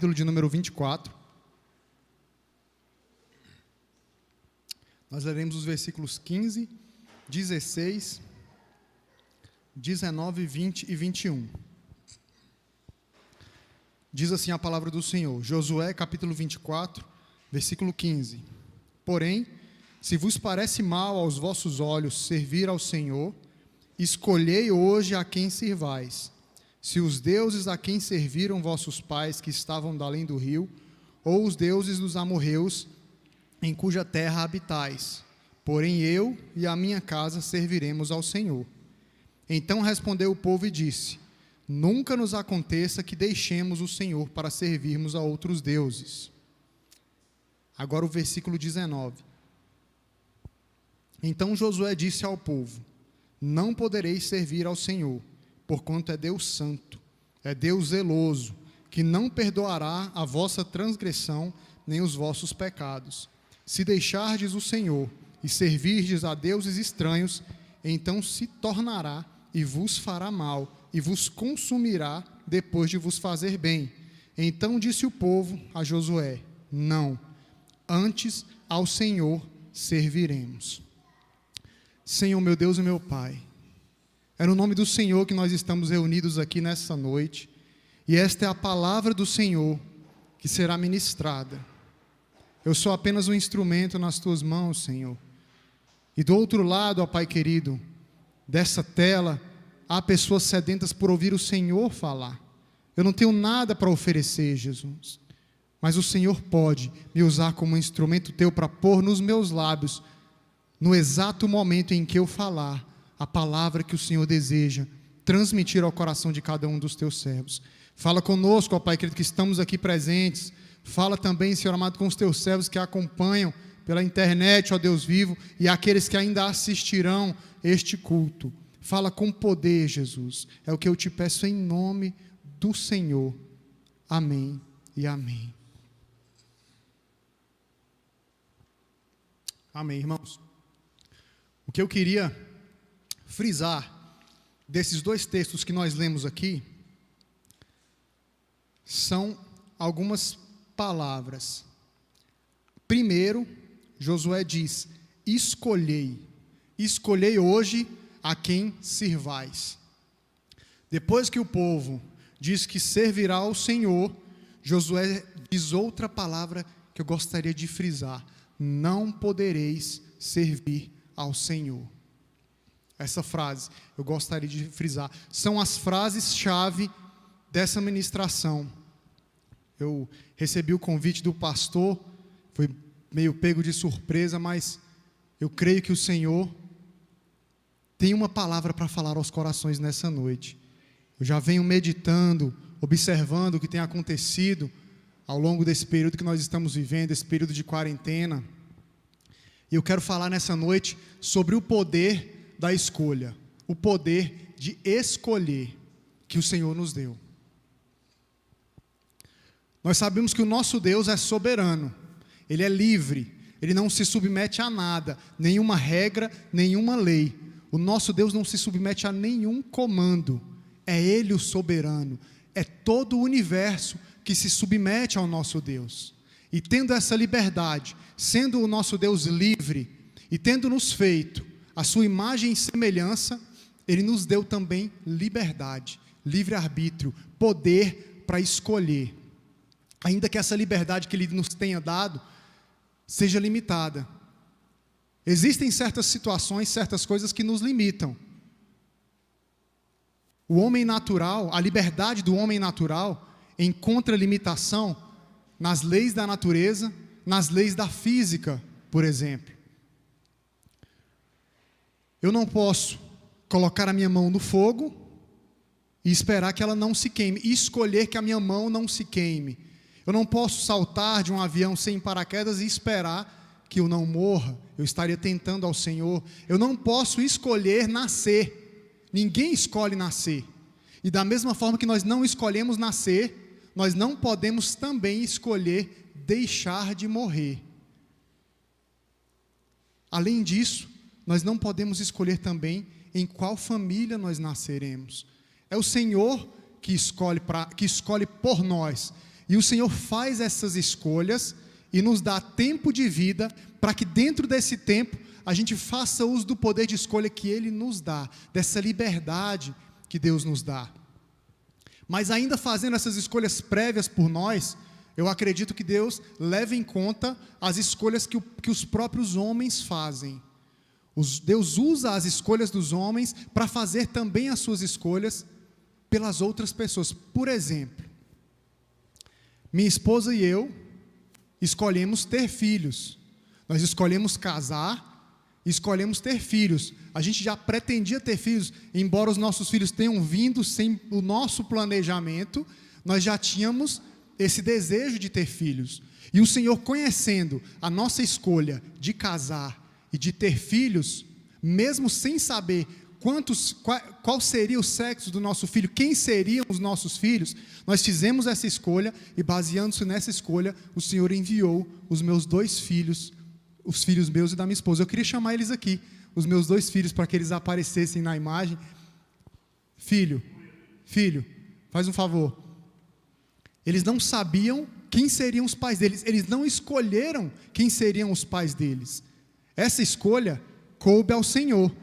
capítulo de número 24. Nós leremos os versículos 15, 16, 19, 20 e 21. Diz assim a palavra do Senhor, Josué capítulo 24, versículo 15. Porém, se vos parece mal aos vossos olhos servir ao Senhor, escolhei hoje a quem sirvais. Se os deuses a quem serviram vossos pais que estavam da além do rio, ou os deuses dos amorreus, em cuja terra habitais. Porém eu e a minha casa serviremos ao Senhor. Então respondeu o povo e disse: nunca nos aconteça que deixemos o Senhor para servirmos a outros deuses. Agora o versículo 19. Então Josué disse ao povo: não podereis servir ao Senhor, porquanto é Deus santo, é Deus zeloso, que não perdoará a vossa transgressão nem os vossos pecados. Se deixardes o Senhor e servirdes a deuses estranhos, então se tornará e vos fará mal, e vos consumirá depois de vos fazer bem. Então disse o povo a Josué: não, antes ao Senhor serviremos. Senhor, meu Deus e meu Pai, é no nome do Senhor que nós estamos reunidos aqui nessa noite, e esta é a palavra do Senhor que será ministrada. Eu sou apenas um instrumento nas tuas mãos, Senhor. E do outro lado, ó Pai querido, dessa tela, há pessoas sedentas por ouvir o Senhor falar. Eu não tenho nada para oferecer, Jesus, mas o Senhor pode me usar como um instrumento teu para pôr nos meus lábios, no exato momento em que eu falar, a palavra que o Senhor deseja transmitir ao coração de cada um dos teus servos. Fala conosco, ó Pai querido, que estamos aqui presentes. Fala também, Senhor amado, com os teus servos que acompanham pela internet, ó Deus vivo, e aqueles que ainda assistirão este culto. Fala com poder, Jesus. É o que eu te peço em nome do Senhor. Amém e amém. Amém, irmãos. O que eu queria frisar desses dois textos que nós lemos aqui são algumas palavras. Primeiro, Josué diz: escolhei hoje a quem sirvais. Depois que o povo diz que servirá ao Senhor, Josué diz outra palavra que eu gostaria de frisar: não podereis servir ao Senhor. Essa frase eu gostaria de frisar. São as frases-chave dessa ministração. Eu recebi o convite do pastor, foi meio pego de surpresa, mas eu creio que o Senhor tem uma palavra para falar aos corações nessa noite. Eu já venho meditando, observando o que tem acontecido ao longo desse período que nós estamos vivendo, esse período de quarentena. E eu quero falar nessa noite sobre o poder da escolha, o poder de escolher que o Senhor nos deu. Nós sabemos que o nosso Deus é soberano, Ele é livre, Ele não se submete a nada, nenhuma regra, nenhuma lei. O nosso Deus não se submete a nenhum comando, é Ele o soberano, é todo o universo que se submete ao nosso Deus. E tendo essa liberdade, sendo o nosso Deus livre, e tendo nos feito a sua imagem e semelhança, Ele nos deu também liberdade, livre-arbítrio, poder para escolher. Ainda que essa liberdade que Ele nos tenha dado seja limitada. Existem certas situações, certas coisas que nos limitam. O homem natural, a liberdade do homem natural encontra limitação nas leis da natureza, nas leis da física, por exemplo. Eu não posso colocar a minha mão no fogo e esperar que ela não se queime, e escolher que a minha mão não se queime. Eu não posso saltar de um avião sem paraquedas e esperar que eu não morra. Eu estaria tentando ao Senhor. Eu não posso escolher nascer. Ninguém escolhe nascer. E da mesma forma que nós não escolhemos nascer, nós não podemos também escolher deixar de morrer. Além disso, nós não podemos escolher também em qual família nós nasceremos. É o Senhor que escolhe por nós. E o Senhor faz essas escolhas e nos dá tempo de vida para que dentro desse tempo a gente faça uso do poder de escolha que Ele nos dá, dessa liberdade que Deus nos dá. Mas ainda fazendo essas escolhas prévias por nós, eu acredito que Deus leva em conta as escolhas que os próprios homens fazem. Deus usa as escolhas dos homens para fazer também as suas escolhas pelas outras pessoas. Por exemplo, minha esposa e eu escolhemos ter filhos. Nós escolhemos casar, escolhemos ter filhos. A gente já pretendia ter filhos, embora os nossos filhos tenham vindo sem o nosso planejamento, nós já tínhamos esse desejo de ter filhos. E o Senhor, conhecendo a nossa escolha de casar e de ter filhos, mesmo sem saber qual seria o sexo do nosso filho, quem seriam os nossos filhos, nós fizemos essa escolha e, baseando-se nessa escolha, o Senhor enviou os meus 2 filhos, os filhos meus e da minha esposa. Eu queria chamar eles aqui, os meus 2 filhos, para que eles aparecessem na imagem. Filho, faz um favor. Eles não sabiam quem seriam os pais deles, eles não escolheram quem seriam os pais deles. Essa escolha coube ao Senhor.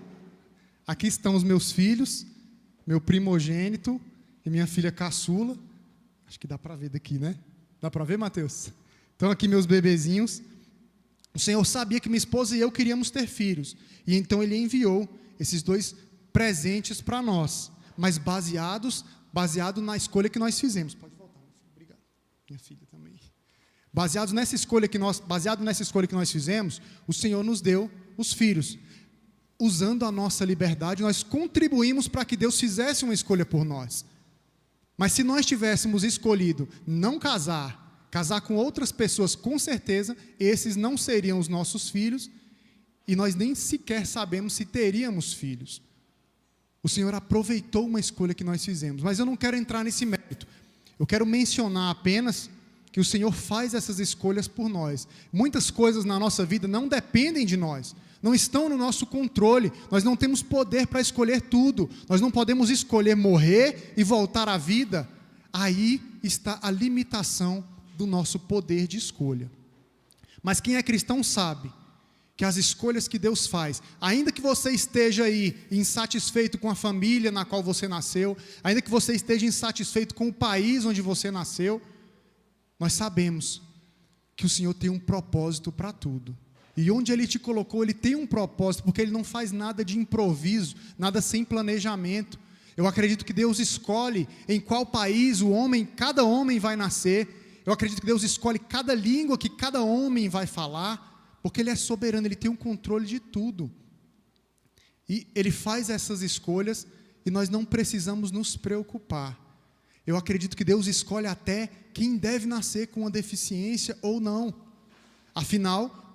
Aqui estão os meus filhos, meu primogênito e minha filha caçula. Acho que dá para ver daqui, né? Dá para ver, Mateus? Então aqui meus bebezinhos. O Senhor sabia que minha esposa e eu queríamos ter filhos. E então Ele enviou esses 2 presentes para nós. Mas baseado na escolha que nós fizemos. Pode voltar, meu filho. Obrigado. Minha filha também. Baseado nessa escolha que nós fizemos, o Senhor nos deu os filhos. Usando a nossa liberdade, nós contribuímos para que Deus fizesse uma escolha por nós. Mas se nós tivéssemos escolhido não casar com outras pessoas, com certeza, esses não seriam os nossos filhos, e nós nem sequer sabemos se teríamos filhos. O Senhor aproveitou uma escolha que nós fizemos, mas eu não quero entrar nesse mérito. Eu quero mencionar apenas que o Senhor faz essas escolhas por nós. Muitas coisas na nossa vida não dependem de nós, não estão no nosso controle, nós não temos poder para escolher tudo, nós não podemos escolher morrer e voltar à vida. Aí está a limitação do nosso poder de escolha. Mas quem é cristão sabe que as escolhas que Deus faz, ainda que você esteja aí insatisfeito com a família na qual você nasceu, ainda que você esteja insatisfeito com o país onde você nasceu, nós sabemos que o Senhor tem um propósito para tudo. E onde Ele te colocou, Ele tem um propósito, porque Ele não faz nada de improviso, nada sem planejamento. Eu acredito que Deus escolhe em qual país cada homem vai nascer. Eu acredito que Deus escolhe cada língua que cada homem vai falar, porque Ele é soberano, Ele tem um controle de tudo. E Ele faz essas escolhas e nós não precisamos nos preocupar. Eu acredito que Deus escolhe até quem deve nascer com uma deficiência ou não. Afinal,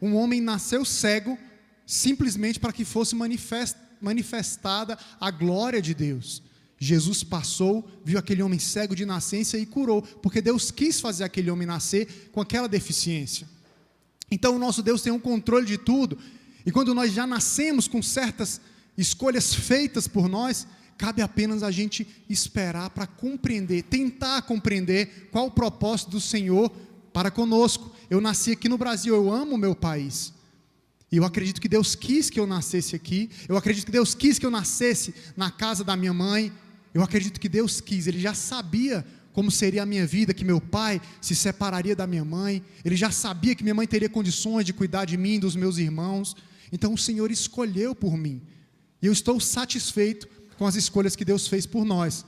um homem nasceu cego simplesmente para que fosse manifestada a glória de Deus. Jesus passou, viu aquele homem cego de nascença e curou, porque Deus quis fazer aquele homem nascer com aquela deficiência. Então o nosso Deus tem um controle de tudo, e quando nós já nascemos com certas escolhas feitas por nós, cabe apenas a gente esperar para compreender, tentar compreender qual o propósito do Senhor para conosco. Eu nasci aqui no Brasil, eu amo o meu país, e eu acredito que Deus quis que eu nascesse aqui, eu acredito que Deus quis que eu nascesse na casa da minha mãe, eu acredito que Deus quis, Ele já sabia como seria a minha vida, que meu pai se separaria da minha mãe, Ele já sabia que minha mãe teria condições de cuidar de mim e dos meus irmãos. Então o Senhor escolheu por mim, e eu estou satisfeito com as escolhas que Deus fez por nós,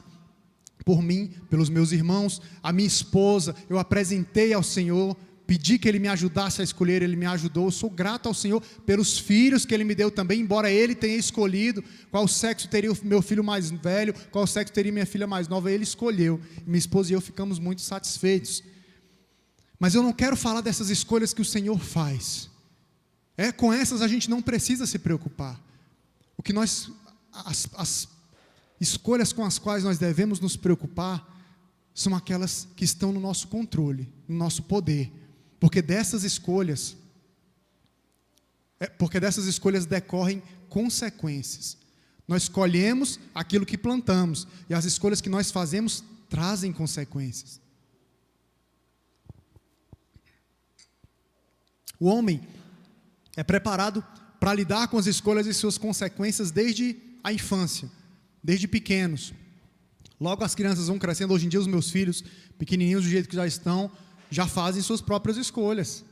por mim, pelos meus irmãos, a minha esposa. Eu apresentei ao Senhor, pedi que Ele me ajudasse a escolher, Ele me ajudou. Eu sou grato ao Senhor pelos filhos que Ele me deu também, embora Ele tenha escolhido qual sexo teria o meu filho mais velho, qual sexo teria minha filha mais nova, Ele escolheu, minha esposa e eu ficamos muito satisfeitos. Mas eu não quero falar dessas escolhas que o Senhor faz, com essas a gente não precisa se preocupar. O que as escolhas com as quais nós devemos nos preocupar são aquelas que estão no nosso controle, no nosso poder, porque dessas escolhas decorrem consequências. Nós colhemos aquilo que plantamos, e as escolhas que nós fazemos trazem consequências. O homem é preparado para lidar com as escolhas e suas consequências desde a infância, desde pequenos. Logo as crianças vão crescendo. Hoje em dia os meus filhos, pequenininhos do jeito que já estão, já fazem suas próprias escolhas.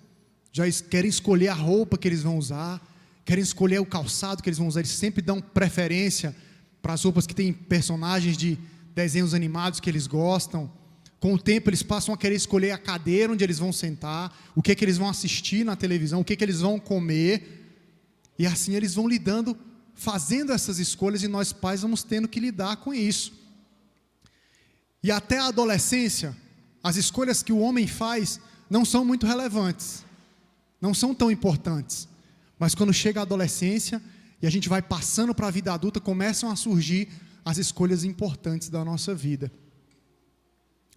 Já querem escolher a roupa que eles vão usar, querem escolher o calçado que eles vão usar. Eles sempre dão preferência para as roupas que têm personagens de desenhos animados que eles gostam. Com o tempo eles passam a querer escolher a cadeira onde eles vão sentar, o que eles vão assistir na televisão, o que eles vão comer. E assim eles vão lidando, fazendo essas escolhas, e nós pais vamos tendo que lidar com isso. E até a adolescência, as escolhas que o homem faz não são muito relevantes, não são tão importantes. Mas quando chega a adolescência e a gente vai passando para a vida adulta, começam a surgir as escolhas importantes da nossa vida.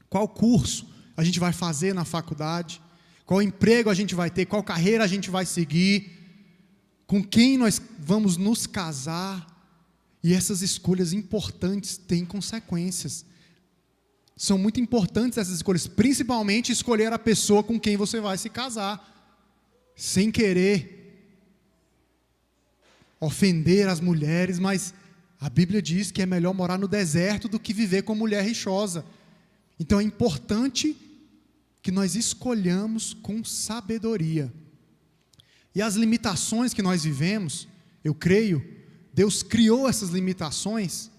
Qual curso a gente vai fazer na faculdade? Qual emprego a gente vai ter? Qual carreira a gente vai seguir? Com quem nós vamos nos casar? E essas escolhas importantes têm consequências. São muito importantes essas escolhas, principalmente escolher a pessoa com quem você vai se casar, sem querer ofender as mulheres, mas a Bíblia diz que é melhor morar no deserto do que viver com mulher rixosa. Então é importante que nós escolhamos com sabedoria. E as limitações que nós vivemos, eu creio, Deus criou essas limitações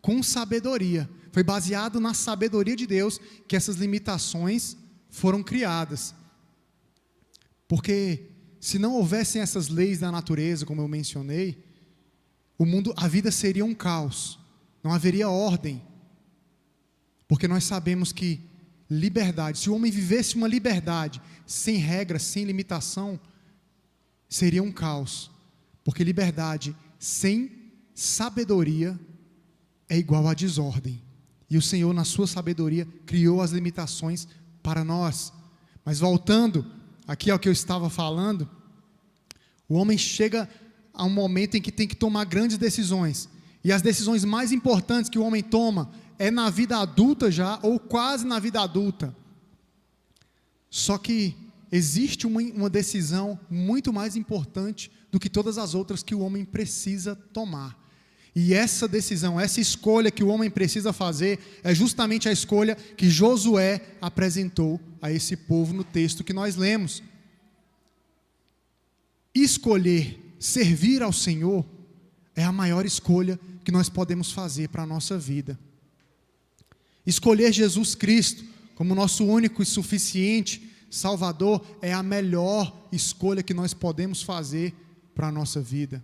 com sabedoria. Foi baseado na sabedoria de Deus que essas limitações foram criadas. Porque se não houvessem essas leis da natureza, como eu mencionei, o mundo, a vida seria um caos, não haveria ordem. Porque nós sabemos que liberdade, se o homem vivesse uma liberdade sem regras, sem limitação, seria um caos. Porque liberdade sem sabedoria é igual a desordem. E o Senhor, na sua sabedoria, criou as limitações para nós. Mas voltando aqui ao que eu estava falando, o homem chega a um momento em que tem que tomar grandes decisões. E as decisões mais importantes que o homem toma é na vida adulta já, ou quase na vida adulta. Só que existe uma decisão muito mais importante do que todas as outras que o homem precisa tomar. E essa decisão, essa escolha que o homem precisa fazer, é justamente a escolha que Josué apresentou a esse povo no texto que nós lemos. Escolher servir ao Senhor é a maior escolha que nós podemos fazer para a nossa vida. Escolher Jesus Cristo como nosso único e suficiente Salvador é a melhor escolha que nós podemos fazer para a nossa vida.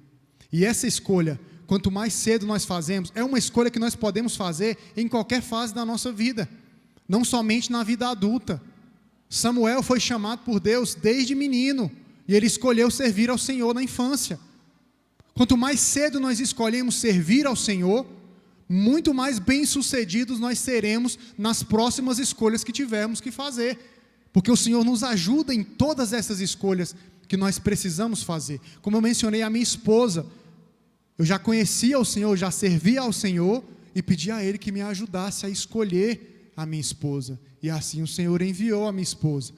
E essa escolha, quanto mais cedo nós fazemos, é uma escolha que nós podemos fazer em qualquer fase da nossa vida, não somente na vida adulta. Samuel foi chamado por Deus desde menino, e ele escolheu servir ao Senhor na infância. Quanto mais cedo nós escolhemos servir ao Senhor, muito mais bem-sucedidos nós seremos nas próximas escolhas que tivermos que fazer, porque o Senhor nos ajuda em todas essas escolhas que nós precisamos fazer. Como eu mencionei, a minha esposa, eu já conhecia o Senhor, já servia ao Senhor e pedi a Ele que me ajudasse a escolher a minha esposa. E assim o Senhor enviou a minha esposa.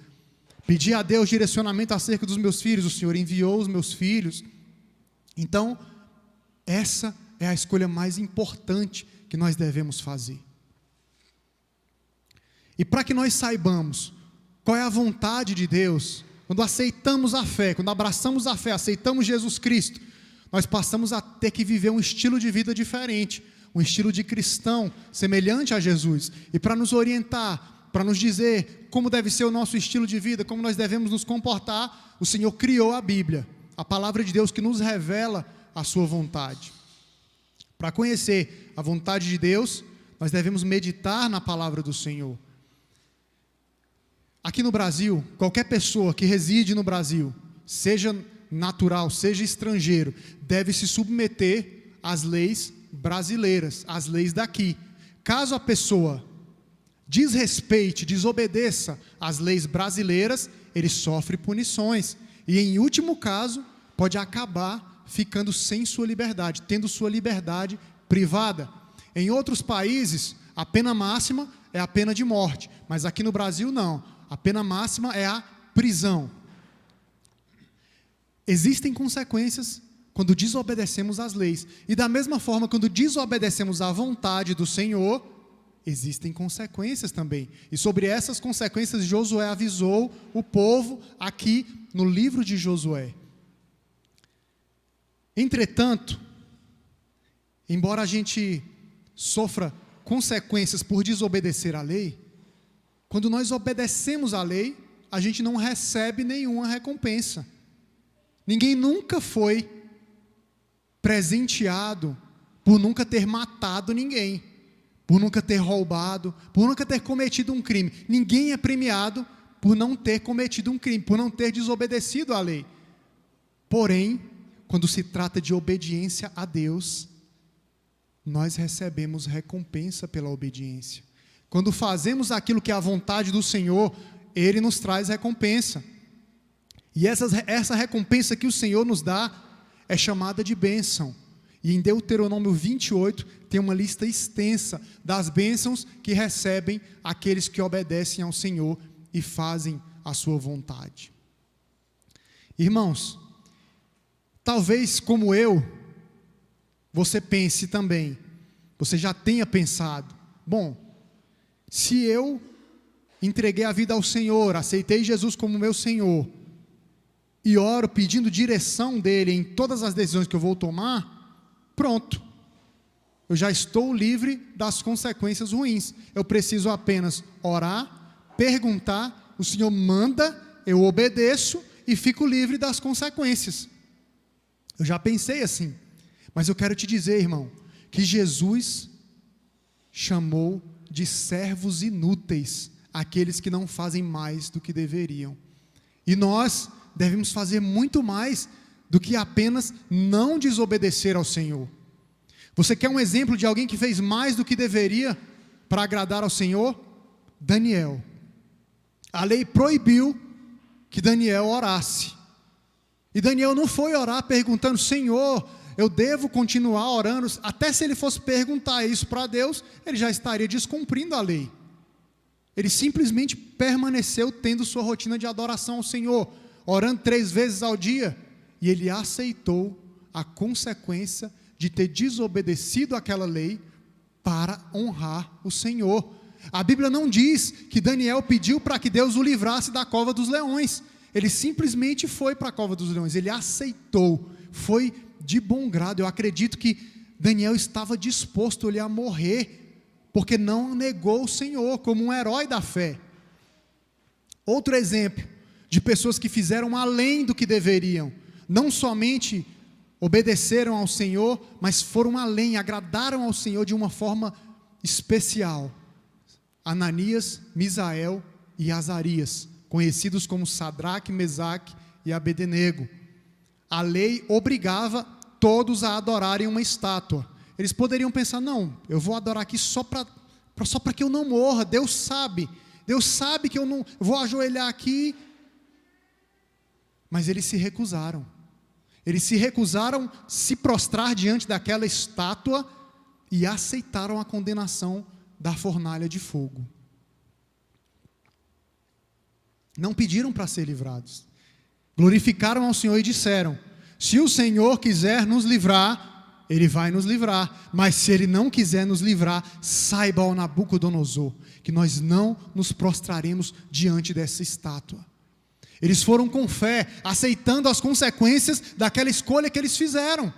Pedi a Deus direcionamento acerca dos meus filhos, o Senhor enviou os meus filhos. Então, essa é a escolha mais importante que nós devemos fazer. E para que nós saibamos qual é a vontade de Deus, quando aceitamos a fé, quando abraçamos a fé, aceitamos Jesus Cristo, nós passamos a ter que viver um estilo de vida diferente, um estilo de cristão semelhante a Jesus. E para nos orientar, para nos dizer como deve ser o nosso estilo de vida, como nós devemos nos comportar, o Senhor criou a Bíblia, a palavra de Deus que nos revela a sua vontade. Para conhecer a vontade de Deus, nós devemos meditar na palavra do Senhor. Aqui no Brasil, qualquer pessoa que reside no Brasil, seja natural, seja estrangeiro, deve se submeter às leis brasileiras, às leis daqui. Caso a pessoa desrespeite, desobedeça às leis brasileiras, ele sofre punições. E em último caso, pode acabar ficando sem sua liberdade, tendo sua liberdade privada. Em outros países, a pena máxima é a pena de morte, mas aqui no Brasil não. A pena máxima é a prisão. existem consequências quando desobedecemos às leis. E da mesma forma, quando desobedecemos à vontade do Senhor, existem consequências também. E sobre essas consequências, Josué avisou o povo aqui no livro de Josué. Entretanto, embora a gente sofra consequências por desobedecer à lei, quando nós obedecemos à lei, a gente não recebe nenhuma recompensa. Ninguém nunca foi presenteado por nunca ter matado ninguém, por nunca ter roubado, por nunca ter cometido um crime. Ninguém é premiado por não ter cometido um crime, por não ter desobedecido à lei. Porém, quando se trata de obediência a Deus, nós recebemos recompensa pela obediência. Quando fazemos aquilo que é a vontade do Senhor, Ele nos traz recompensa. E essa recompensa que o Senhor nos dá é chamada de bênção. E em Deuteronômio 28 tem uma lista extensa das bênçãos que recebem aqueles que obedecem ao Senhor e fazem a sua vontade. Irmãos, talvez como eu, você pense também, você já tenha pensado, bom, se eu entreguei a vida ao Senhor, aceitei Jesus como meu Senhor, e oro pedindo direção dEle em todas as decisões que eu vou tomar, pronto, eu já estou livre das consequências ruins. Eu preciso apenas orar, perguntar, o Senhor manda, eu obedeço e fico livre das consequências. Eu já pensei assim, mas eu quero te dizer, irmão, que Jesus chamou de servos inúteis aqueles que não fazem mais do que deveriam. E nós devemos fazer muito mais do que apenas não desobedecer ao Senhor. Você quer um exemplo de alguém que fez mais do que deveria para agradar ao Senhor? Daniel. A lei proibiu que Daniel orasse. E Daniel não foi orar perguntando, Senhor, eu devo continuar orando? Até se ele fosse perguntar isso para Deus, ele já estaria descumprindo a lei. Ele simplesmente permaneceu tendo sua rotina de adoração ao Senhor, orando 3 vezes ao dia, e ele aceitou a consequência de ter desobedecido aquela lei para honrar o Senhor. A Bíblia não diz que Daniel pediu para que Deus o livrasse da cova dos leões. Ele simplesmente foi para a cova dos leões, ele aceitou, foi de bom grado. Eu acredito que Daniel estava disposto a morrer, porque não negou o Senhor como um herói da fé. Outro exemplo de pessoas que fizeram além do que deveriam, não somente obedeceram ao Senhor, mas foram além, agradaram ao Senhor de uma forma especial. Ananias, Misael e Azarias, conhecidos como Sadraque, Mesaque e Abednego. A lei obrigava todos a adorarem uma estátua. Eles poderiam pensar, não, eu vou adorar aqui só para que eu não morra, Deus sabe que eu não vou ajoelhar aqui. Mas eles se recusaram a se prostrar diante daquela estátua e aceitaram a condenação da fornalha de fogo. Não pediram para ser livrados, glorificaram ao Senhor e disseram, se o Senhor quiser nos livrar, Ele vai nos livrar, mas se Ele não quiser nos livrar, saiba, ó Nabucodonosor, que nós não nos prostraremos diante dessa estátua. Eles foram com fé, aceitando as consequências daquela escolha que eles fizeram.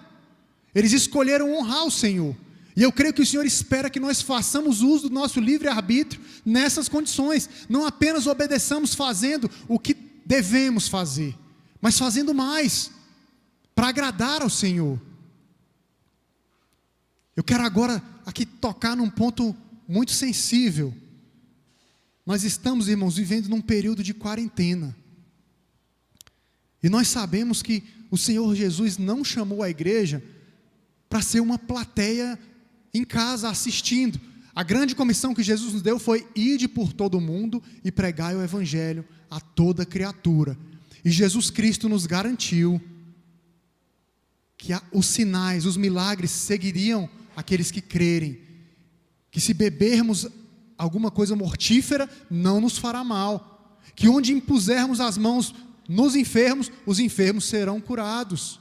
Eles escolheram honrar o Senhor. E eu creio que o Senhor espera que nós façamos uso do nosso livre-arbítrio nessas condições. Não apenas obedeçamos fazendo o que devemos fazer, mas fazendo mais, para agradar ao Senhor. Eu quero agora aqui tocar num ponto muito sensível. Nós estamos, irmãos, vivendo num período de quarentena. E nós sabemos que o Senhor Jesus não chamou a igreja para ser uma plateia em casa assistindo. A grande comissão que Jesus nos deu foi: ide por todo o mundo e pregai o evangelho a toda criatura. E Jesus Cristo nos garantiu que os sinais, os milagres seguiriam aqueles que crerem, que se bebermos alguma coisa mortífera não nos fará mal, que onde impusermos as mãos nos enfermos, os enfermos serão curados.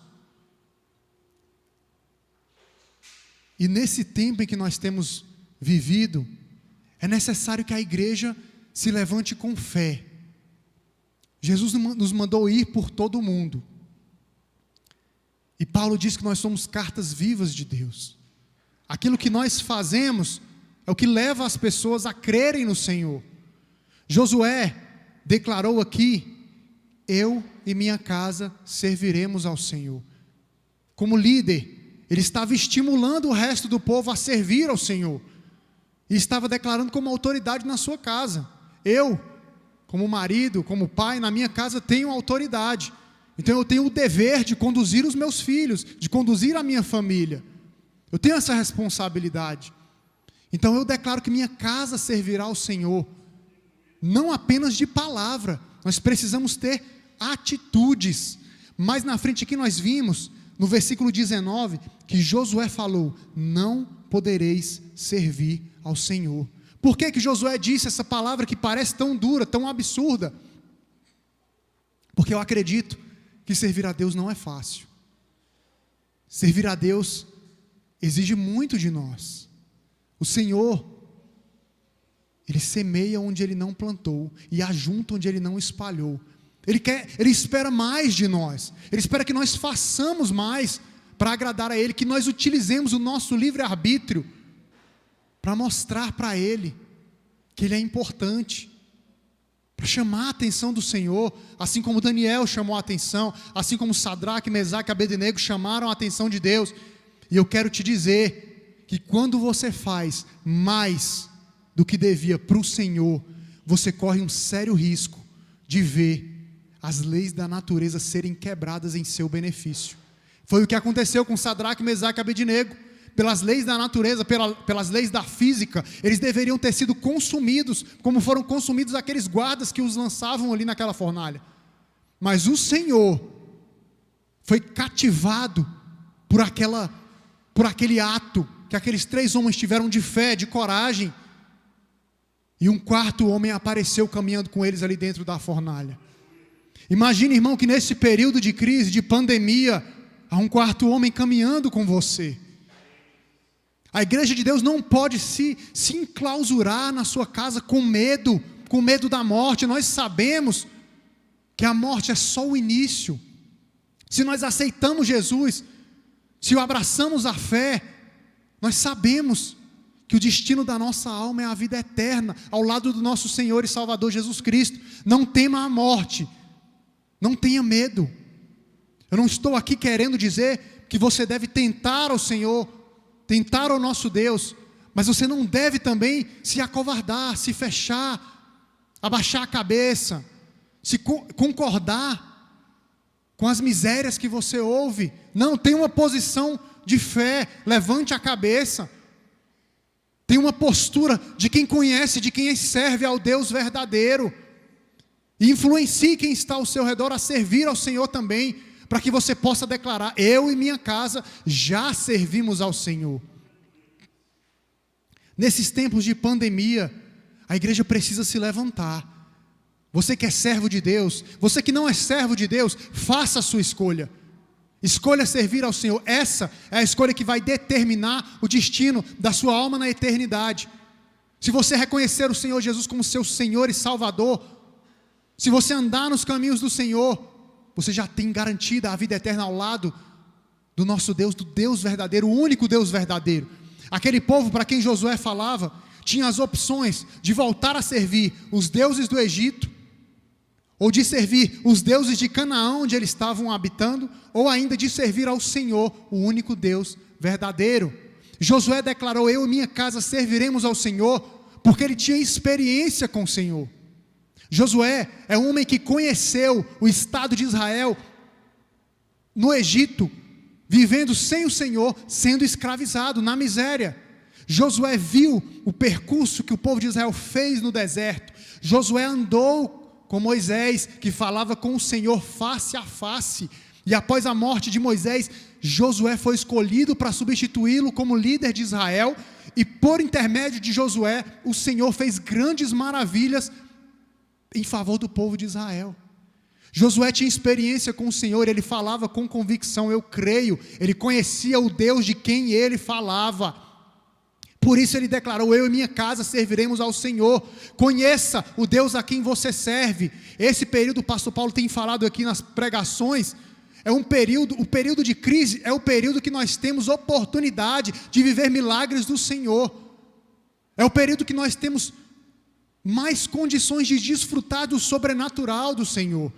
E nesse tempo em que nós temos vivido, é necessário que a igreja se levante com fé. Jesus nos mandou ir por todo o mundo. E Paulo diz que nós somos cartas vivas de Deus. Aquilo que nós fazemos é o que leva as pessoas a crerem no Senhor. Josué declarou aqui: eu e minha casa serviremos ao Senhor. Como líder, ele estava estimulando o resto do povo a servir ao Senhor. E estava declarando como autoridade na sua casa. Eu, como marido, como pai, na minha casa tenho autoridade. Então eu tenho o dever de conduzir os meus filhos, de conduzir a minha família. Eu tenho essa responsabilidade. Então eu declaro que minha casa servirá ao Senhor. Não apenas de palavra, nós precisamos ter atitudes. Mais na frente aqui nós vimos, no versículo 19, que Josué falou: não podereis servir ao Senhor. Por que Josué disse essa palavra que parece tão dura, tão absurda? Porque eu acredito que servir a Deus não é fácil. Servir a Deus exige muito de nós. O Senhor, Ele semeia onde Ele não plantou e ajunta onde Ele não espalhou. Ele espera mais de nós. Ele espera que nós façamos mais para agradar a Ele, que nós utilizemos o nosso livre-arbítrio para mostrar para Ele que Ele é importante, para chamar a atenção do Senhor, assim como Daniel chamou a atenção, assim como Sadraque, Mesaque e Abednego chamaram a atenção de Deus. E eu quero te dizer que quando você faz mais do que devia para o Senhor, você corre um sério risco de ver as leis da natureza serem quebradas em seu benefício. Foi o que aconteceu com Sadraque, Mesaque e Abednego. Pelas leis da natureza, pelas leis da física, eles deveriam ter sido consumidos, como foram consumidos aqueles guardas que os lançavam ali naquela fornalha. Mas o Senhor foi cativado por aquele ato que aqueles 3 homens tiveram de fé, de coragem, e um 4º homem apareceu caminhando com eles ali dentro da fornalha. Imagine, irmão, que nesse período de crise, de pandemia, há um 4º homem caminhando com você. A igreja de Deus não pode se enclausurar na sua casa com medo da morte. Nós sabemos que a morte é só o início. Se nós aceitamos Jesus, se o abraçamos a fé, nós sabemos que o destino da nossa alma é a vida eterna, ao lado do nosso Senhor e Salvador Jesus Cristo. Não tema a morte, não tenha medo. Eu não estou aqui querendo dizer que você deve tentar ao Senhor, tentar ao nosso Deus, mas você não deve também se acovardar, se fechar, abaixar a cabeça, se concordar com as misérias que você ouve. Não, tenha uma posição de fé, levante a cabeça, tenha uma postura de quem conhece, de quem serve ao Deus verdadeiro, e influencie quem está ao seu redor a servir ao Senhor também, para que você possa declarar: eu e minha casa já servimos ao Senhor. Nesses tempos de pandemia, a igreja precisa se levantar. Você que é servo de Deus, você que não é servo de Deus, faça a sua escolha. Escolha servir ao Senhor. Essa é a escolha que vai determinar o destino da sua alma na eternidade. Se você reconhecer o Senhor Jesus como seu Senhor e Salvador, se você andar nos caminhos do Senhor, você já tem garantida a vida eterna ao lado do nosso Deus, do Deus verdadeiro, o único Deus verdadeiro. Aquele povo para quem Josué falava, tinha as opções de voltar a servir os deuses do Egito, ou de servir os deuses de Canaã, onde eles estavam habitando, ou ainda de servir ao Senhor, o único Deus verdadeiro. Josué declarou: eu e minha casa serviremos ao Senhor, porque ele tinha experiência com o Senhor. Josué é um homem que conheceu o estado de Israel no Egito, vivendo sem o Senhor, sendo escravizado na miséria. Josué viu o percurso que o povo de Israel fez no deserto. Josué andou com Moisés, que falava com o Senhor face a face. E após a morte de Moisés, Josué foi escolhido para substituí-lo como líder de Israel. E por intermédio de Josué, o Senhor fez grandes maravilhas em favor do povo de Israel. Josué tinha experiência com o Senhor, ele falava com convicção, eu creio, ele conhecia o Deus de quem ele falava. Por isso ele declarou, eu e minha casa serviremos ao Senhor. Conheça o Deus a quem você serve. Esse período, o pastor Paulo tem falado aqui nas pregações, o período de crise é o período que nós temos oportunidade de viver milagres do Senhor. É o período que nós temos mais condições de desfrutar do sobrenatural do Senhor.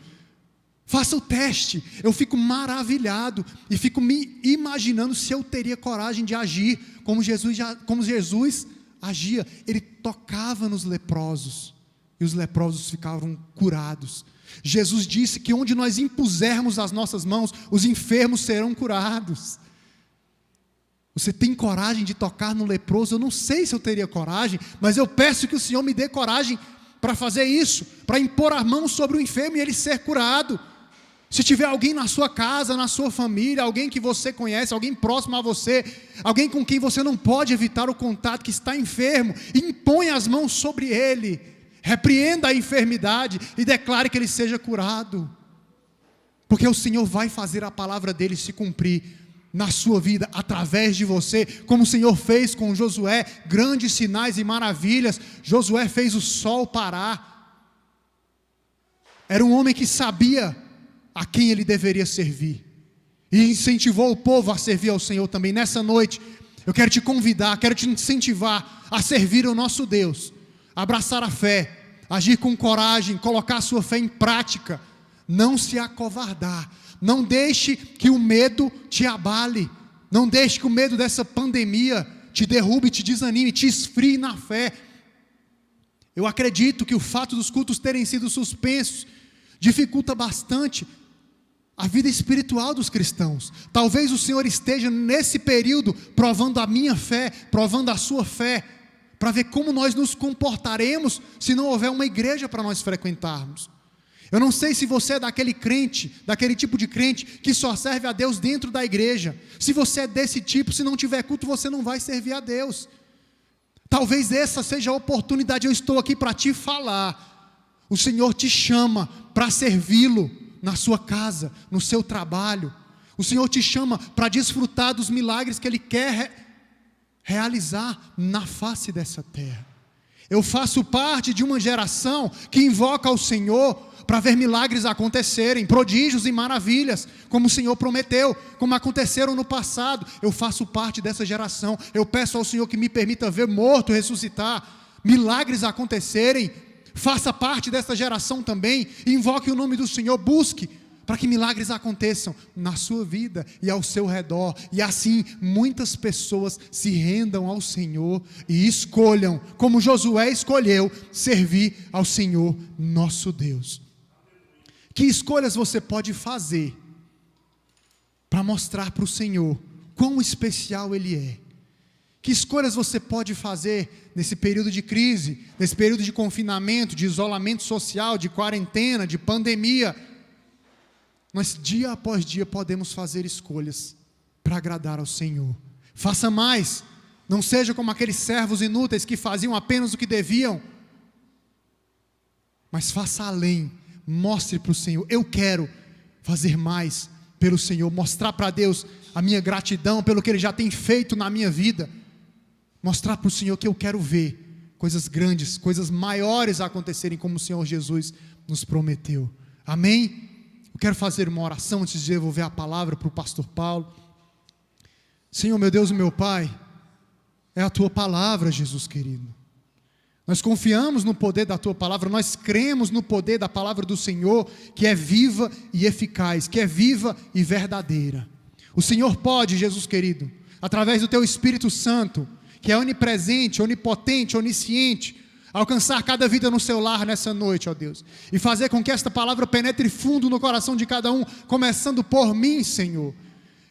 Faça o teste. Eu fico maravilhado e fico me imaginando se eu teria coragem de agir como Jesus agia. Ele tocava nos leprosos e os leprosos ficavam curados. Jesus disse que onde nós impusermos as nossas mãos, os enfermos serão curados. Você tem coragem de tocar no leproso? Eu não sei se eu teria coragem, mas eu peço que o Senhor me dê coragem para fazer isso, para impor as mãos sobre o enfermo e ele ser curado. Se tiver alguém na sua casa, na sua família, alguém que você conhece, alguém próximo a você, alguém com quem você não pode evitar o contato, que está enfermo, impõe as mãos sobre ele, repreenda a enfermidade e declare que ele seja curado, porque o Senhor vai fazer a palavra dele se cumprir na sua vida, através de você, como o Senhor fez com Josué, grandes sinais e maravilhas. Josué fez o sol parar, era um homem que sabia a quem ele deveria servir, e incentivou o povo a servir ao Senhor também. Nessa noite, eu quero te convidar, quero te incentivar a servir ao nosso Deus, abraçar a fé, agir com coragem, colocar a sua fé em prática, não se acovardar, não deixe que o medo te abale, não deixe que o medo dessa pandemia te derrube, te desanime, te esfrie na fé. Eu acredito que o fato dos cultos terem sido suspensos dificulta bastante a vida espiritual dos cristãos. Talvez o Senhor esteja nesse período provando a minha fé, provando a sua fé, para ver como nós nos comportaremos se não houver uma igreja para nós frequentarmos. Eu não sei se você é daquele crente, daquele tipo de crente que só serve a Deus dentro da igreja. Se você é desse tipo, se não tiver culto, você não vai servir a Deus. Talvez essa seja a oportunidade. Eu estou aqui para te falar. O Senhor te chama para servi-lo na sua casa, no seu trabalho. O Senhor te chama para desfrutar dos milagres que Ele quer realizar na face dessa terra. Eu faço parte de uma geração que invoca ao Senhor para ver milagres acontecerem, prodígios e maravilhas, como o Senhor prometeu, como aconteceram no passado. Eu faço parte dessa geração. Eu peço ao Senhor que me permita ver morto ressuscitar, milagres acontecerem. Faça parte dessa geração também, invoque o nome do Senhor, busque para que milagres aconteçam na sua vida e ao seu redor, e assim muitas pessoas se rendam ao Senhor e escolham, como Josué escolheu, servir ao Senhor nosso Deus. Que escolhas você pode fazer para mostrar para o Senhor quão especial Ele é? Que escolhas você pode fazer nesse período de crise, nesse período de confinamento, de isolamento social, de quarentena, de pandemia? Nós dia após dia podemos fazer escolhas para agradar ao Senhor. Faça mais, não seja como aqueles servos inúteis que faziam apenas o que deviam, mas faça além, mostre para o Senhor, eu quero fazer mais pelo Senhor, mostrar para Deus a minha gratidão pelo que Ele já tem feito na minha vida, mostrar para o Senhor que eu quero ver coisas grandes, coisas maiores acontecerem como o Senhor Jesus nos prometeu. Amém? Eu quero fazer uma oração antes de devolver a palavra para o pastor Paulo. Senhor, meu Deus e meu Pai, é a Tua palavra, Jesus querido. Nós confiamos no poder da Tua palavra, nós cremos no poder da palavra do Senhor, que é viva e eficaz, que é viva e verdadeira. O Senhor pode, Jesus querido, através do Teu Espírito Santo, que é onipresente, onipotente, onisciente, alcançar cada vida no seu lar nessa noite, ó Deus, e fazer com que esta palavra penetre fundo no coração de cada um, começando por mim, Senhor.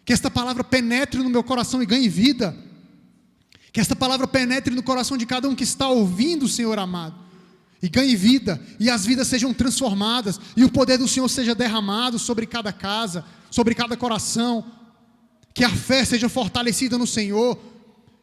Que esta palavra penetre no meu coração e ganhe vida. Que esta palavra penetre no coração de cada um que está ouvindo, Senhor amado, e ganhe vida, e as vidas sejam transformadas, e o poder do Senhor seja derramado sobre cada casa, sobre cada coração. Que a fé seja fortalecida no Senhor,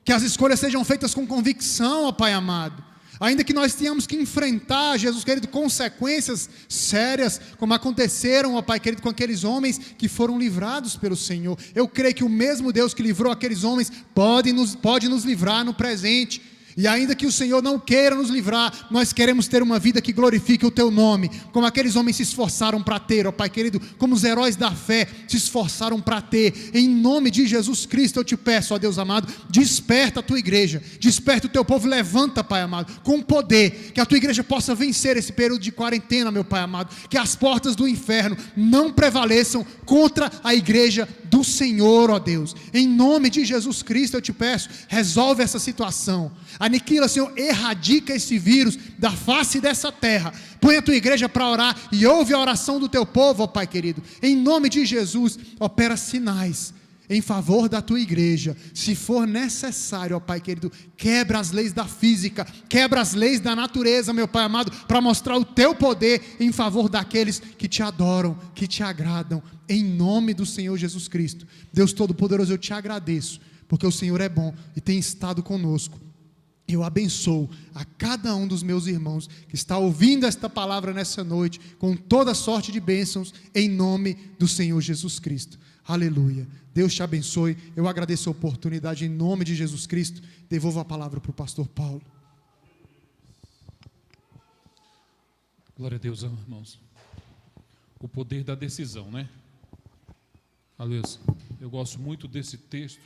que as escolhas sejam feitas com convicção, ó Pai amado. Ainda que nós tenhamos que enfrentar, Jesus querido, consequências sérias, como aconteceram, ó Pai querido, com aqueles homens que foram livrados pelo Senhor. Eu creio que o mesmo Deus que livrou aqueles homens pode nos livrar no presente. E ainda que o Senhor não queira nos livrar, nós queremos ter uma vida que glorifique o Teu nome, como aqueles homens se esforçaram para ter, ó Pai querido, como os heróis da fé se esforçaram para ter. Em nome de Jesus Cristo eu te peço, ó Deus amado, desperta a Tua igreja, desperta o Teu povo, levanta, Pai amado, com poder, que a Tua igreja possa vencer esse período de quarentena, meu Pai amado, que as portas do inferno não prevaleçam contra a igreja do Senhor, ó Deus. Em nome de Jesus Cristo eu te peço, resolve essa situação. Aniquila, Senhor, erradica esse vírus da face dessa terra. Põe a tua igreja para orar e ouve a oração do teu povo, ó Pai querido. Em nome de Jesus, opera sinais em favor da tua igreja. Se for necessário, ó Pai querido, quebra as leis da física, quebra as leis da natureza, meu Pai amado, para mostrar o teu poder em favor daqueles que te adoram, que te agradam. Em nome do Senhor Jesus Cristo. Deus Todo-Poderoso, eu te agradeço, porque o Senhor é bom e tem estado conosco. Eu abençoo a cada um dos meus irmãos que está ouvindo esta palavra nessa noite, com toda sorte de bênçãos, em nome do Senhor Jesus Cristo. Aleluia. Deus te abençoe. Eu agradeço a oportunidade em nome de Jesus Cristo. Devolvo a palavra para o pastor Paulo. Glória a Deus, irmãos. O poder da decisão, né? Aleluia. Eu gosto muito desse texto.